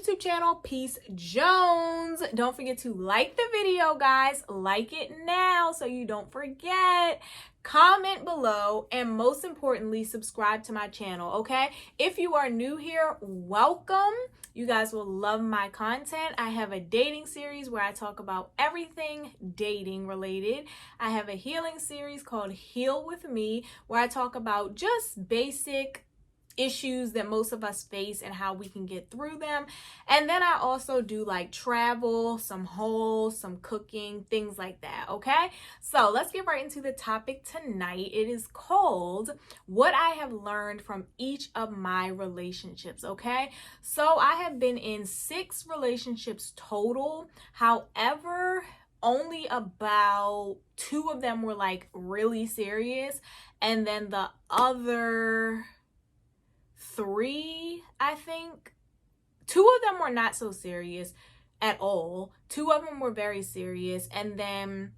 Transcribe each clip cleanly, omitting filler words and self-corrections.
YouTube channel, Peace Jones. Don't forget to like the video, guys. Like it now so you don't forget. Comment below, and most importantly, subscribe to my channel, okay? If you are new here, welcome. You guys will love my content. I have a dating series where I talk about everything dating related. I have a healing series called Heal With Me where I talk about just basic issues that most of us face and how we can get through them. And then I also do like travel, some hauls, some cooking, things like that, okay? So let's get right into the topic tonight. It is called What I Have Learned from Each of My Relationships, okay? So I have been in 6 relationships total. However, only about 2 of them were like really serious, and then the other 3, I think, 2 of them were not so serious at all. 2 of them were very serious, and then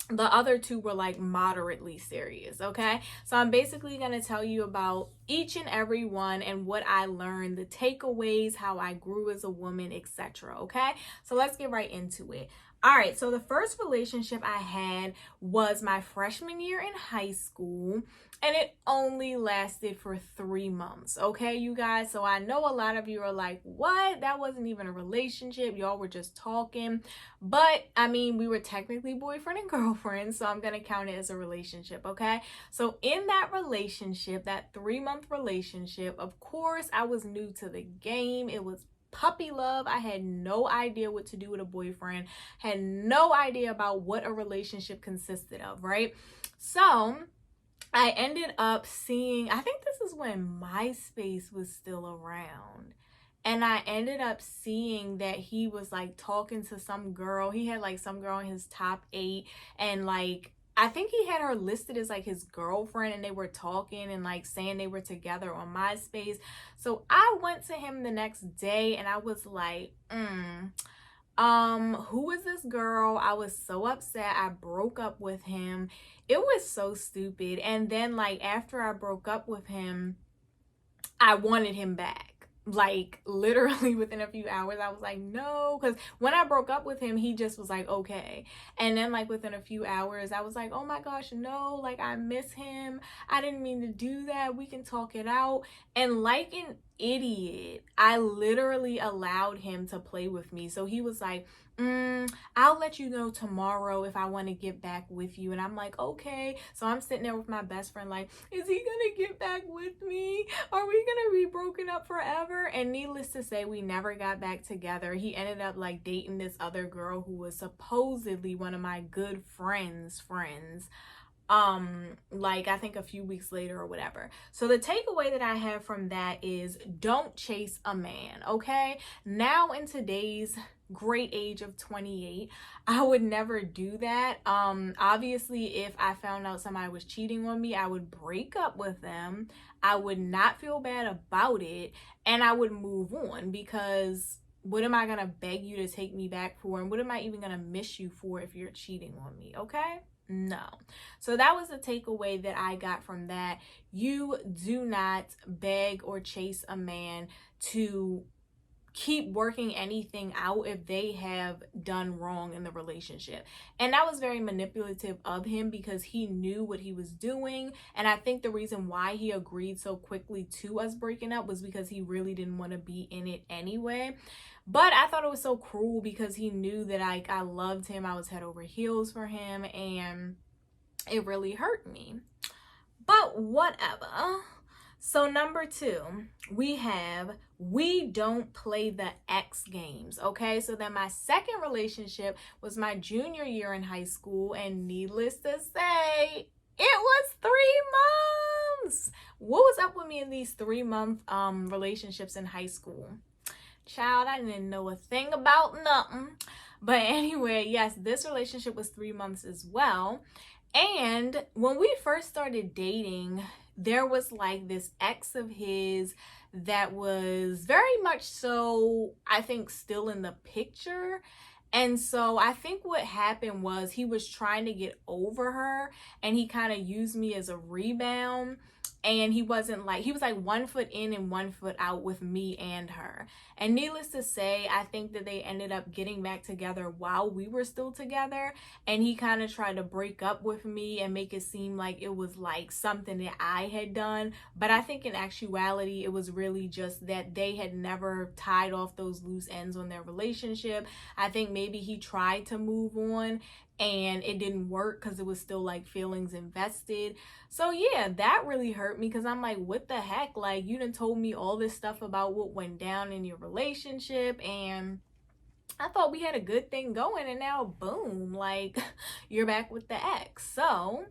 the other 2 were like moderately serious, okay? So I'm basically going to tell you about each and every one and what I learned, the takeaways, how I grew as a woman, etc., okay? So let's get right into it. All right, so the first relationship I had was my freshman year in high school, and it only lasted for 3 months, okay, you guys? So I know a lot of you are like, what? That wasn't even a relationship. Y'all were just talking. But, I mean, we were technically boyfriend and girlfriend, so I'm going to count it as a relationship, okay? So in that relationship, that 3-month relationship, of course, I was new to the game. It was puppy love. I had no idea what to do with a boyfriend, had no idea about what a relationship consisted of, right? So I ended up seeing, I think this is when MySpace was still around. And I ended up seeing that he was like talking to some girl. He had like some girl in his top 8, and like I think he had her listed as like his girlfriend, and they were talking and like saying they were together on MySpace. So I went to him the next day and I was like, who is this girl? I was so upset. I broke up with him. It was so stupid. And then like after I broke up with him, I wanted him back. Like literally within a few hours, I was like, no, because when I broke up with him, he just was like, okay. And then like within a few hours, I was like, oh my gosh, no, like I miss him. I didn't mean to do that. We can talk it out. And like an idiot, I literally allowed him to play with me. So he was like, I'll let you know tomorrow if I want to get back with you. And I'm like, okay. So I'm sitting there with my best friend like, is he gonna get back with me? Are we gonna be broken up forever? And needless to say, we never got back together. He ended up like dating this other girl who was supposedly one of my good friends like I think a few weeks later or whatever. So the takeaway that I have from that is don't chase a man, okay? Now in today's great age of 28, I would never do that. Obviously if I found out somebody was cheating on me, I would break up with them. I would not feel bad about it, and I would move on, because what am I gonna beg you to take me back for, and what am I even gonna miss you for if you're cheating on me, okay? No. So that was the takeaway that I got from that. You do not beg or chase a man to keep working anything out if they have done wrong in the relationship. And that was very manipulative of him, because he knew what he was doing. And I think the reason why he agreed so quickly to us breaking up was because he really didn't want to be in it anyway. But I thought it was so cruel, because he knew that I loved him. I was head over heels for him, and it really hurt me. But whatever. So number 2, we don't play the X games, okay? So then my second relationship was my junior year in high school, and needless to say, it was 3 months. What was up with me in these 3-month relationships in high school? Child, I didn't know a thing about nothing. But anyway, yes, this relationship was 3 months as well. And when we first started dating, there was like this ex of his that was very much so, I think, still in the picture. And so I think what happened was he was trying to get over her, and he kind of used me as a rebound. And he wasn't like, he was like 1 foot in and 1 foot out with me and her. And needless to say, I think that they ended up getting back together while we were still together. And he kind of tried to break up with me and make it seem like it was like something that I had done. But I think in actuality, it was really just that they had never tied off those loose ends on their relationship. I think maybe he tried to move on and it didn't work because it was still like feelings invested. So yeah, that really hurt me because I'm like, what the heck? Like, you done told me all this stuff about what went down in your relationship, and I thought we had a good thing going, and now boom, like you're back with the ex. So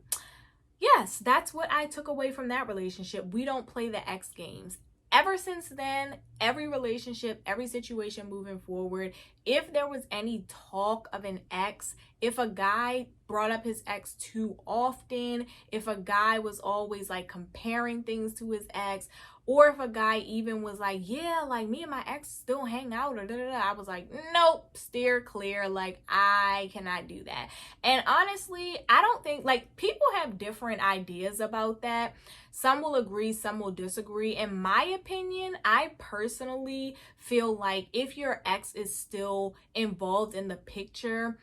yes, that's what I took away from that relationship. We don't play the ex games. Ever since then, every relationship, every situation moving forward, if there was any talk of an ex, if a guy brought up his ex too often, if a guy was always like comparing things to his ex, or if a guy even was like, yeah, like me and my ex still hang out, or I was like, nope, steer clear. Like, I cannot do that. And honestly, I don't think, like, people have different ideas about that. Some will agree, some will disagree. In my opinion, I personally feel like if your ex is still involved in the picture,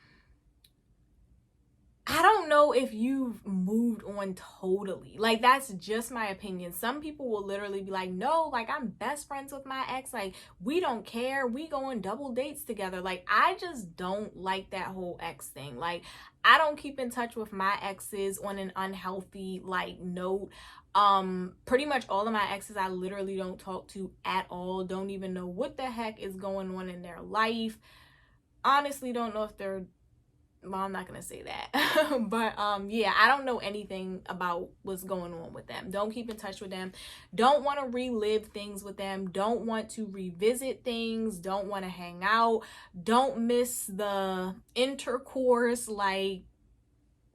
I don't know if you've moved on totally. Like, that's just my opinion. Some people will literally be like, no, like, I'm best friends with my ex. Like, we don't care. We go on double dates together. Like, I just don't like that whole ex thing. Like, I don't keep in touch with my exes on an unhealthy, like, note. Pretty much all of my exes I literally don't talk to at all. Don't even know what the heck is going on in their life. Honestly, don't know if they're, well, I'm not gonna say that. But yeah, I don't know anything about what's going on with them. Don't keep in touch with them. Don't want to relive things with them. Don't want to revisit things. Don't want to hang out. Don't miss the intercourse. Like,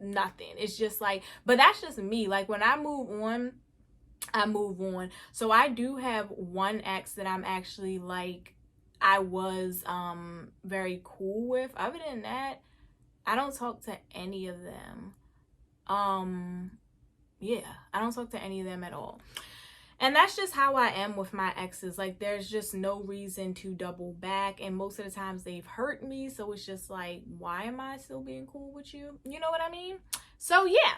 nothing. It's just like, but that's just me. Like, when I move on, I move on. So I do have one ex that I'm actually like, I was very cool with. Other than that, I don't talk to any of them. Yeah, I don't talk to any of them at all. And that's just how I am with my exes. Like, there's just no reason to double back. And most of the times they've hurt me. So it's just like, why am I still being cool with you? You know what I mean? So yeah,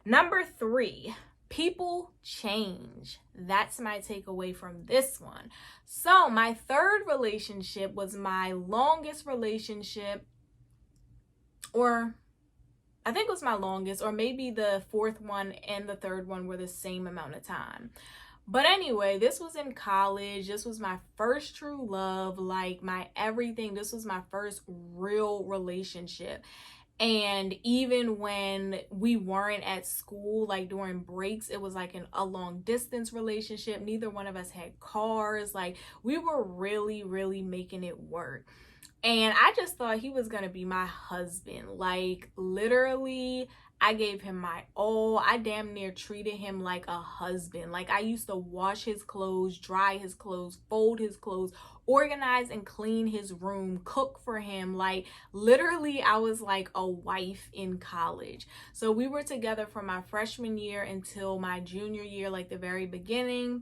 number 3, people change. That's my takeaway from this one. So my third relationship was my longest relationship, or I think it was my longest, or maybe the fourth one and the third one were the same amount of time. But anyway, this was in college. This was my first true love, like my everything. This was my first real relationship. And even when we weren't at school, like during breaks, it was like a long distance relationship. Neither one of us had cars. Like, we were really, really making it work. And I just thought he was going to be my husband. Like, literally, I gave him my all. I damn near treated him like a husband. Like, I used to wash his clothes, dry his clothes, fold his clothes, organize and clean his room, cook for him. Like, literally, I was like a wife in college. So we were together from my freshman year until my junior year, like the very beginning.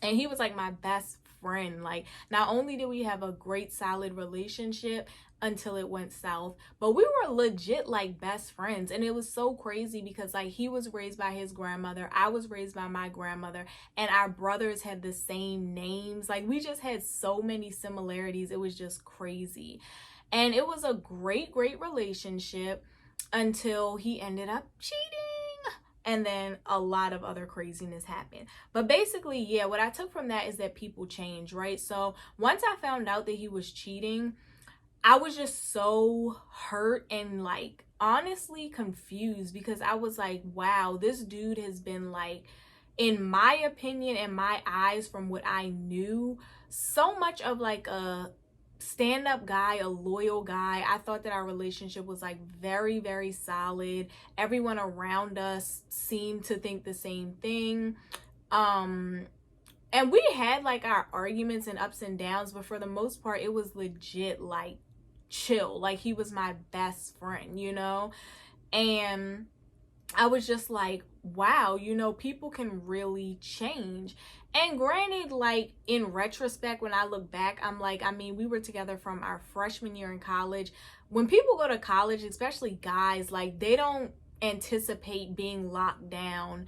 And he was like my best friend. Like, not only did we have a great solid relationship until it went south, but we were legit like best friends. And it was so crazy because like he was raised by his grandmother, I was raised by my grandmother, and our brothers had the same names. Like, we just had so many similarities. It was just crazy. And it was a great relationship until he ended up cheating. And then a lot of other craziness happened. But basically, yeah, what I took from that is that people change, right? So once I found out that he was cheating, I was just so hurt and like honestly confused, because I was like, wow, this dude has been like, in my opinion, in my eyes, from what I knew, so much of like a stand-up guy, a loyal guy. I thought that our relationship was like very solid. Everyone around us seemed to think the same thing. And we had like our arguments and ups and downs, but for the most part it was legit like chill. Like, he was my best friend, you know? And I was just like, wow, you know, people can really change. And granted, like in retrospect, when I look back, I'm like, I mean, we were together from our freshman year in college. When people go to college, especially guys, like they don't anticipate being locked down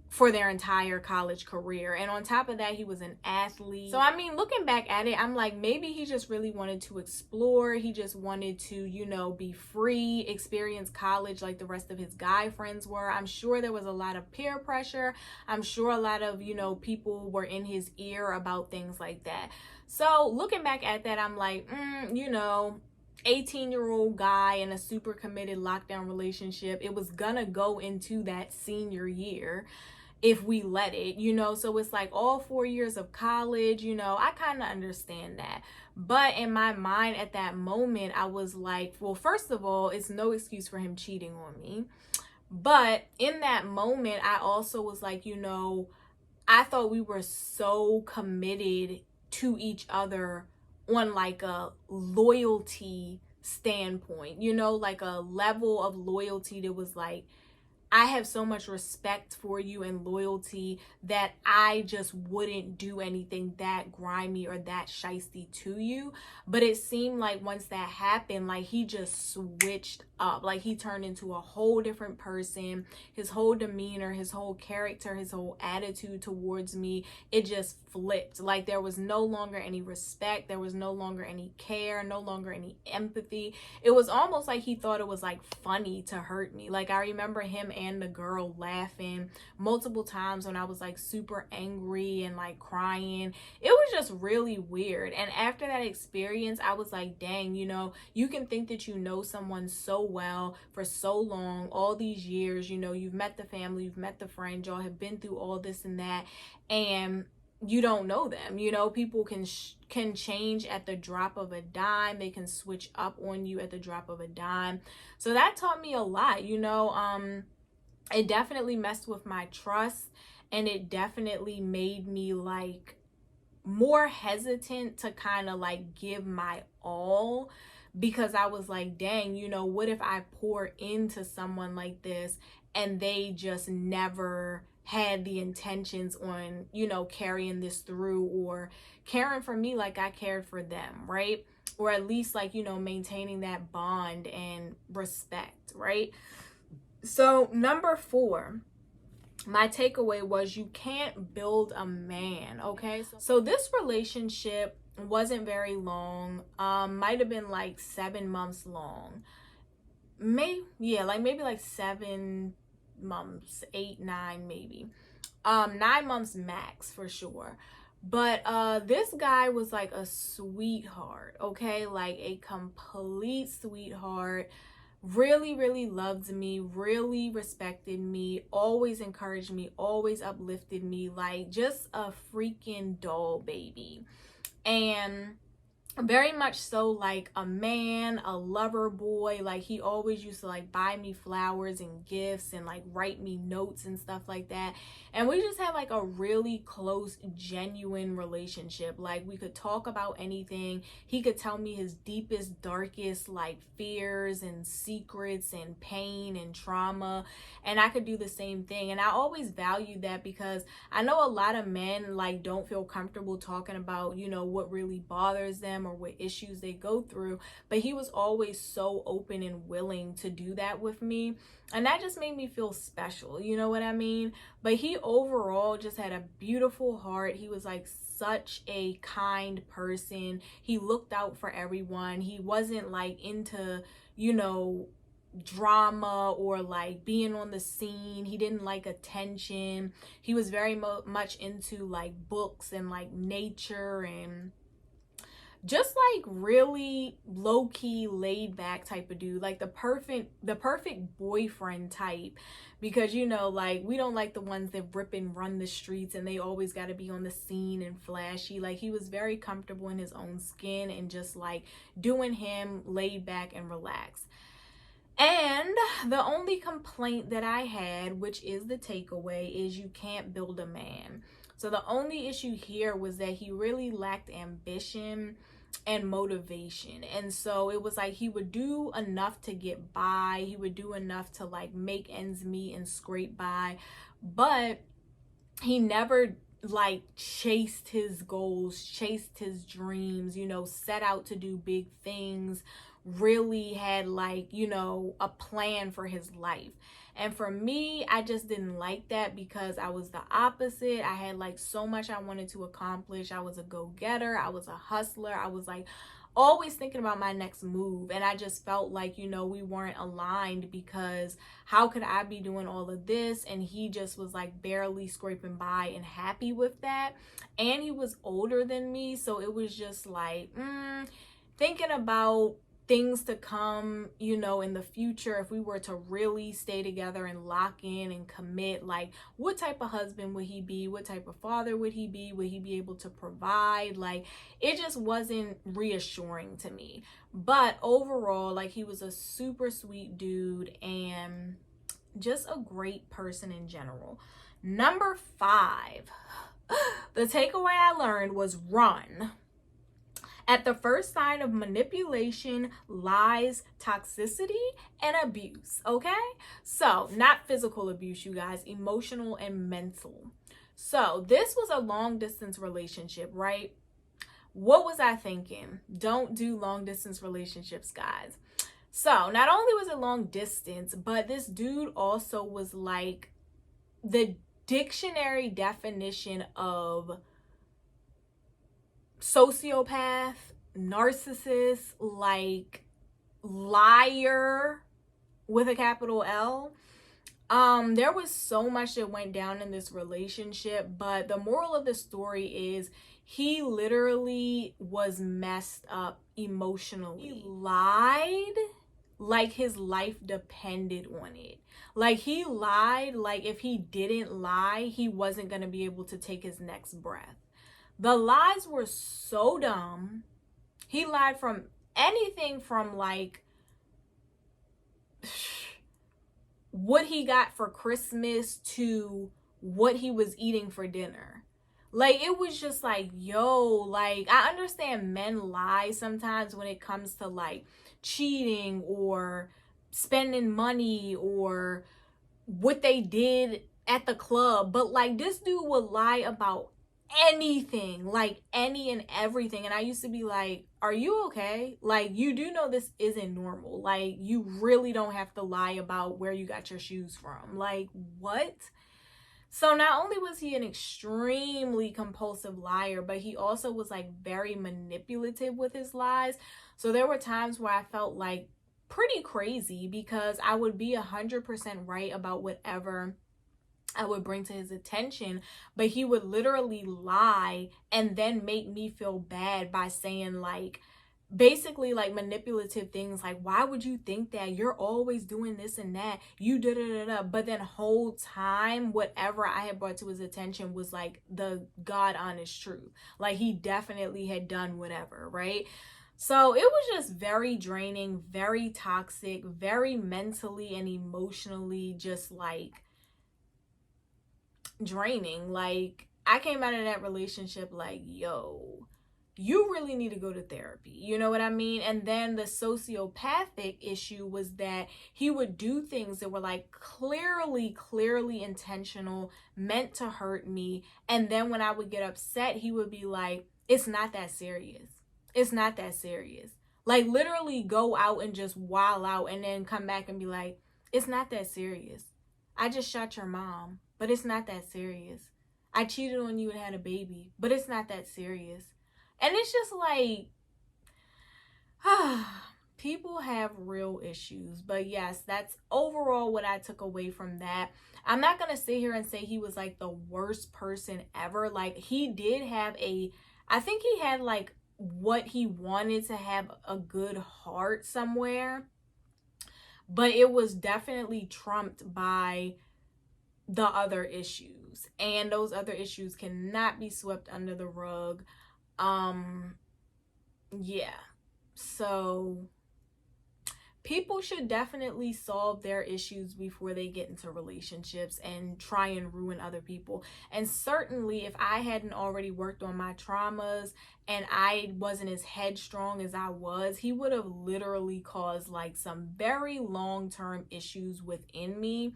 for their entire college career. And on top of that, he was an athlete. So I mean, looking back at it, I'm like, maybe he just really wanted to explore. He just wanted to, you know, be free, experience college like the rest of his guy friends were. I'm sure there was a lot of peer pressure. I'm sure a lot of, you know, people were in his ear about things like that. So looking back at that, I'm like, you know, 18-year-old guy in a super committed lockdown relationship. It was gonna go into that senior year if we let it, you know. So it's like all 4 years of college, you know, I kind of understand that. But in my mind at that moment, I was like, well, first of all, it's no excuse for him cheating on me. But in that moment, I also was like, you know, I thought we were so committed to each other on like a loyalty standpoint, you know, like a level of loyalty that was like, I have so much respect for you and loyalty that I just wouldn't do anything that grimy or that shisty to you. But it seemed like once that happened, like he just switched up. Like he turned into a whole different person. His whole demeanor, his whole character, his whole attitude towards me, it just flipped. Like there was no longer any respect. There was no longer any care, no longer any empathy. It was almost like he thought it was like funny to hurt me. Like I remember him and the girl laughing multiple times when I was like super angry and like crying. It was just really weird. And after that experience, I was like, dang, you know, you can think that you know someone so well for so long, all these years, you know, you've met the family, you've met the friend, y'all have been through all this and that, and you don't know them. You know, people can change at the drop of a dime. They can switch up on you at the drop of a dime. So that taught me a lot, you know. It definitely messed with my trust, and it definitely made me like more hesitant to kind of give my all, because I was like, dang, you know, what if I pour into someone like this and they just never had the intentions on, you know, carrying this through or caring for me like I cared for them, right? Or at least like, you know, maintaining that bond and respect, right? So number 4, my takeaway was you can't build a man, okay? So this relationship wasn't very long. Might have been like 7 months long. Maybe like 7 months, 8, 9 maybe. 9 months max for sure. But this guy was like a sweetheart, okay? Like a complete sweetheart. Really, really loved me, really respected me, always encouraged me, always uplifted me, like just a freaking doll baby. And very much so like a man, a lover boy. Like he always used to like buy me flowers and gifts and like write me notes and stuff like that. And we just had like a really close, genuine relationship. Like we could talk about anything. He could tell me his deepest, darkest like fears and secrets and pain and trauma, and I could do the same thing. And I always valued that, because I know a lot of men like don't feel comfortable talking about, you know, what really bothers them or what issues they go through, but he was always so open and willing to do that with me, and that just made me feel special, you know what I mean? But he overall just had a beautiful heart. He was like such a kind person. He looked out for everyone. He wasn't like into, you know, drama or like being on the scene. He didn't like attention. He was very much into like books and like nature and just like really low-key laid back type of dude, like the perfect boyfriend type, because you know, like we don't like the ones that rip and run the streets and they always got to be on the scene and flashy. Like he was very comfortable in his own skin and just like doing him, laid back and relaxed. And the only complaint that I had, which is the takeaway, is you can't build a man. So the only issue here was that he really lacked ambition. and motivation. And so it was like he would do enough to get by, he would do enough to like make ends meet and scrape by, but he never like chased his goals, chased his dreams, you know, set out to do big things, really had like, you know, a plan for his life. And for me, I just didn't like that because I was the opposite. I had like so much I wanted to accomplish. I was a go-getter, I was a hustler, I was like always thinking about my next move. And I just felt like, you know, we weren't aligned because how could I be doing all of this and he just was like barely scraping by and happy with that. And he was older than me, so it was just like thinking about things to come, you know, in the future, if we were to really stay together and lock in and commit, like what type of husband would he be, what type of father would he be able to provide? Like it just wasn't reassuring to me. But overall, like he was a super sweet dude and just a great person in general. Number 5, the takeaway I learned was run at the first sign of manipulation, lies, toxicity, and abuse. Okay, so not physical abuse, you guys, emotional and mental. So this was a long distance relationship, right? What was I thinking? Don't do long distance relationships, guys. So not only was it long distance, but this dude also was like the dictionary definition of sociopath, narcissist, like liar with a capital L. There was so much that went down in this relationship, but the moral of the story is he literally was messed up emotionally. He lied like his life depended on it. Like he lied like if he didn't lie, he wasn't going to be able to take his next breath. The lies were so dumb. He lied from anything from like what he got for Christmas to what he was eating for dinner. Like it was just like, yo, like I understand men lie sometimes when it comes to like cheating or spending money or what they did at the club, but like this dude would lie about anything, like any and everything. And I used to be like, are you okay? Like you do know this isn't normal. Like you really don't have to lie about where you got your shoes from. Like what? So not only was he an extremely compulsive liar, but he also was like very manipulative with his lies. So there were times where I felt like pretty crazy because I would be 100% right about whatever I would bring to his attention, but he would literally lie and then make me feel bad by saying like basically like manipulative things like, why would you think that? You're always doing this and that, you da da da da. But then whole time whatever I had brought to his attention was like the God honest truth. Like he definitely had done whatever, right? So it was just very draining, very toxic, very mentally and emotionally just like draining. Like I came out of that relationship like, yo, you really need to go to therapy. You know what I mean? And then the sociopathic issue was that he would do things that were like clearly intentional, meant to hurt me. And then when I would get upset, he would be like, it's not that serious. It's not that serious. Like literally go out and just wild out and then come back and be like, it's not that serious. I just shot your mom, but it's not that serious. I cheated on you and had a baby, but it's not that serious. And it's just like, people have real issues. But yes, that's overall what I took away from that. I'm not going to sit here and say he was like the worst person ever. Like he did have I think he had like what he wanted to have, a good heart somewhere. But it was definitely trumped by the other issues. And those other issues cannot be swept under the rug. Yeah. So people should definitely solve their issues before they get into relationships and try and ruin other people. And certainly, if I hadn't already worked on my traumas and I wasn't as headstrong as I was, he would have literally caused like some very long-term issues within me.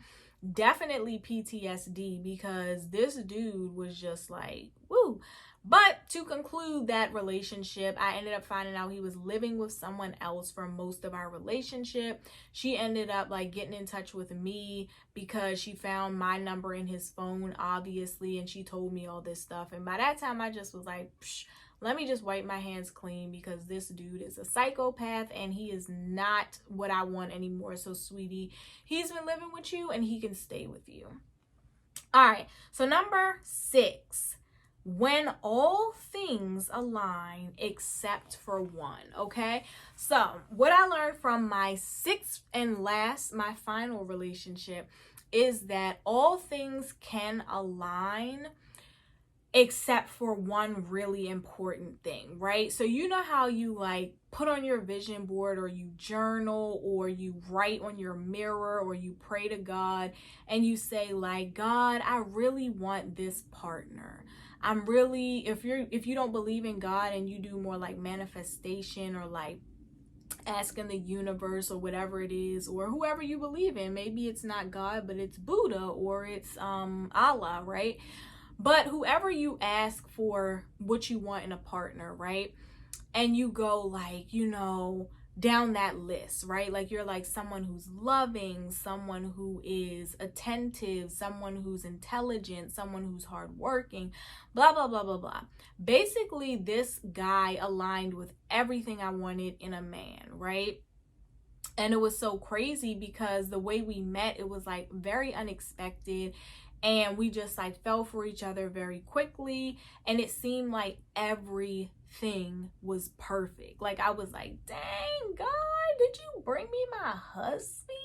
Definitely PTSD, because this dude was just like, woo. But to conclude that relationship, I ended up finding out he was living with someone else for most of our relationship. She ended up like getting in touch with me because she found my number in his phone, obviously, and she told me all this stuff. And by that time, I just was like, psh, let me just wipe my hands clean, because this dude is a psychopath and he is not what I want anymore. So, sweetie, he's been living with you and he can stay with you. All right, so number 6, when all things align except for one. Okay, so what I learned from my 6th and last, my final relationship, is that all things can align except for one really important thing, right? So you know how you like put on your vision board, or you journal, or you write on your mirror, or you pray to God and you say like, God, I really want this partner. I'm really, if you don't believe in God and you do more like manifestation, or like asking the universe or whatever it is, or whoever you believe in, maybe it's not God but it's Buddha, or it's Allah, right? But whoever you ask for what you want in a partner, right? And you go like, down that list, right? Like you're like someone who's loving, someone who is attentive, someone who's intelligent, someone who's hardworking, blah, blah, blah, blah, blah. Basically, this guy aligned with everything I wanted in a man, right? And it was so crazy because the way we met, it was like very unexpected. And we just like fell for each other very quickly. And it seemed like everything was perfect. Like I was like, dang, God, did you bring me my husband?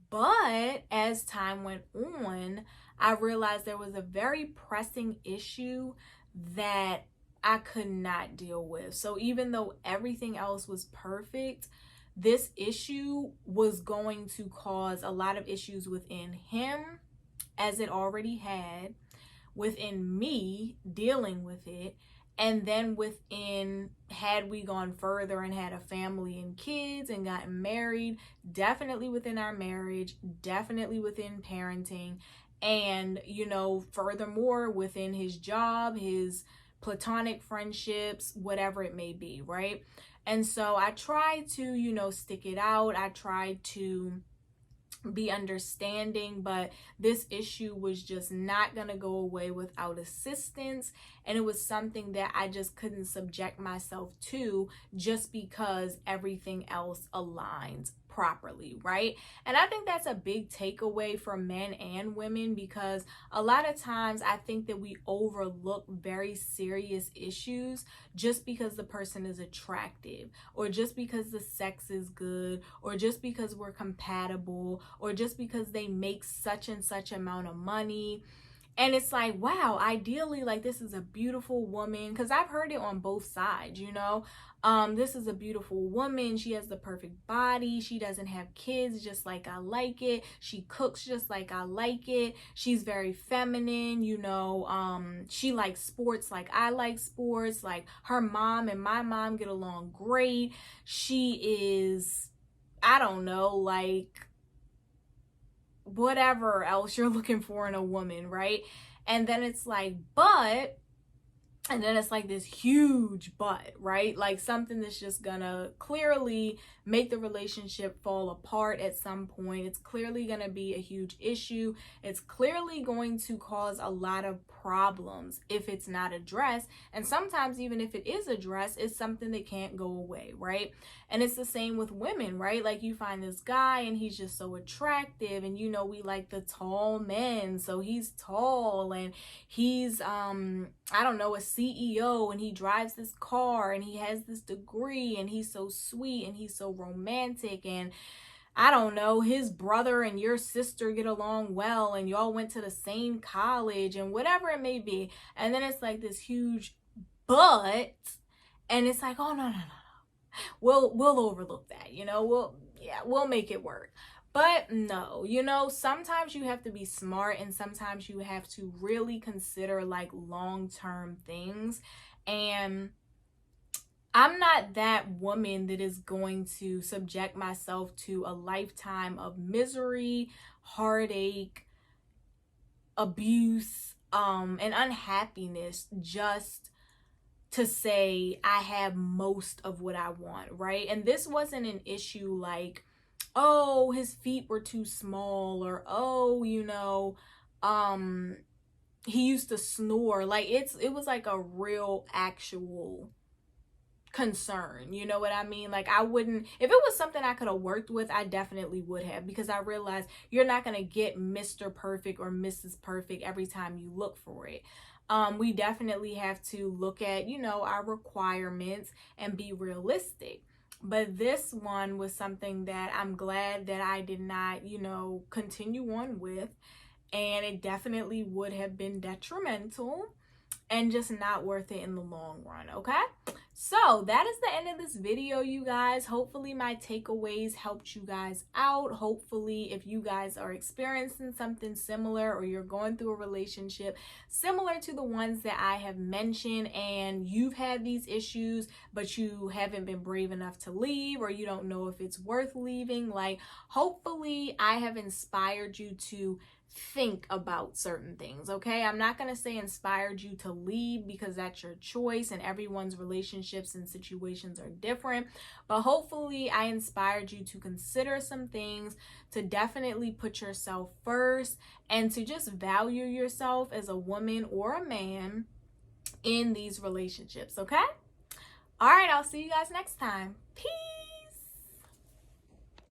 But as time went on, I realized there was a very pressing issue that I could not deal with. So even though everything else was perfect, this issue was going to cause a lot of issues within him, as it already had, within me dealing with it, and then within, had we gone further and had a family and kids and gotten married, definitely within our marriage, definitely within parenting, and furthermore within his job, his platonic friendships, whatever it may be, right? And so I tried to stick it out. I tried to be understanding, but this issue was just not going to go away without assistance. And it was something that I just couldn't subject myself to just because everything else aligns properly, right? And I think that's a big takeaway for men and women, because a lot of times I think that we overlook very serious issues just because the person is attractive, or just because the sex is good, or just because we're compatible, or just because they make such and such amount of money. And it's like, wow, ideally, like, this is a beautiful woman, because I've heard it on both sides, this is a beautiful woman. She has the perfect body. She doesn't have kids just like I like it. She cooks just like I like it. She's very feminine, she likes sports like I like sports. Like, her mom and my mom get along great. She is, I don't know, like, whatever else you're looking for in a woman, right? And then it's like, and then it's like this huge but, right? Like something that's just gonna clearly make the relationship fall apart at some point. It's clearly gonna be a huge issue. It's clearly going to cause a lot of problems if it's not addressed. And sometimes even if it is addressed, it's something that can't go away, right? And it's the same with women, right? Like, you find this guy and he's just so attractive, and we like the tall men. So he's tall and he's I don't know, a CEO, and he drives this car and he has this degree and he's so sweet and he's so romantic, and I don't know, his brother and your sister get along well and y'all went to the same college and whatever it may be. And then it's like this huge but, and it's like, oh, no, no, no. we'll overlook that, you know. We'll make it work. But no, you know, sometimes you have to be smart, and sometimes you have to really consider like long-term things. And I'm not that woman that is going to subject myself to a lifetime of misery, heartache, abuse, and unhappiness just to say I have most of what I want, right? And this wasn't an issue like, oh, his feet were too small, or oh, you know, um he used to snore. Like it was like a real actual concern, you know what I mean? Like I wouldn't, if it was something I could have worked with, I definitely would have, because I realized you're not going to get Mr. Perfect or Mrs. Perfect every time you look for it. We definitely have to look at, you know, our requirements and be realistic. But this one was something that I'm glad that I did not, you know, continue on with, and it definitely would have been detrimental and just not worth it in the long run. Okay, so that is the end of this video, you guys. Hopefully my takeaways helped you guys out. Hopefully, if you guys are experiencing something similar, or you're going through a relationship similar to the ones that I have mentioned, and you've had these issues but you haven't been brave enough to leave, or you don't know if it's worth leaving, like hopefully I have inspired you to think about certain things. Okay, I'm not going to say inspired you to leave, because that's your choice and everyone's relationships and situations are different, but hopefully I inspired you to consider some things, to definitely put yourself first, and to just value yourself as a woman or a man in these relationships. Okay, all right, I'll see you guys next time. Peace.